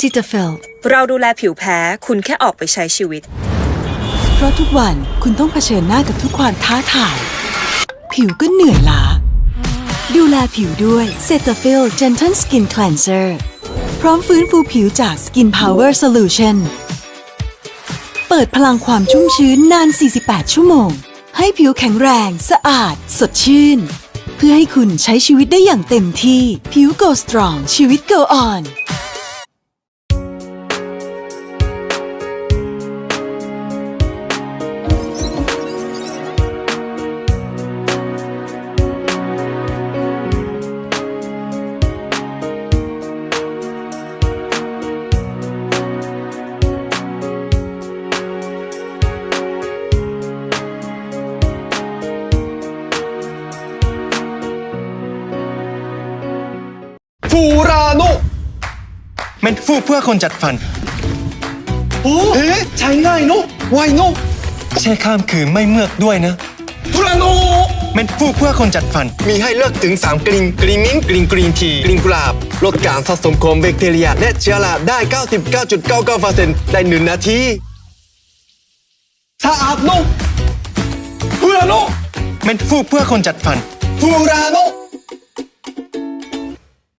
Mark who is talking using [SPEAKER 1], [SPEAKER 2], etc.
[SPEAKER 1] ซิตาเฟล
[SPEAKER 2] เราดูแลผิวแพ้คุณแค่ออกไปใช้ชีวิต
[SPEAKER 1] เพราะทุกวันคุณต้องเผชิญหน้ากับทุกความท้าทายผิวก็เหนื่อยล้าดูแลผิวด้วย Cetaphil Gentle Skin Cleanser พร้อมฟื้นฟูผิวจาก Skin Power Solution เปิดพลังความชุ่มชื้นนาน 48 ชั่วโมงให้ผิวแข็งแรงสะอาดสดชื่นเพื่อให้คุณใช้ชีวิตได้อย่างเต็มที่ผิว Go Strong ชีวิต Go On
[SPEAKER 3] ฟูราโน
[SPEAKER 4] เม็ดฟูเพื่อคนจัดฟัน
[SPEAKER 3] โอ้ใช้ง่ายเนอะไวเนอะ
[SPEAKER 4] แช่ข้ามคืนไม่เมือกด้วยนะ
[SPEAKER 3] ฟูราโน
[SPEAKER 4] เม็ดฟูเพื่อคนจัดฟัน
[SPEAKER 3] มีให้เลือกถึง3กลิ่นกลิ่นมิ้นท์กลิ่นกรีนทีกลิ่นกุหลาบลดการสะสมของแบคทีเรียและเชื้อราได้ 99.99% ได้1 นาทีสะอาดเนอะฟูราโน
[SPEAKER 4] เม็ดฟูเพื่อคนจัดฟัน
[SPEAKER 3] ฟูราโน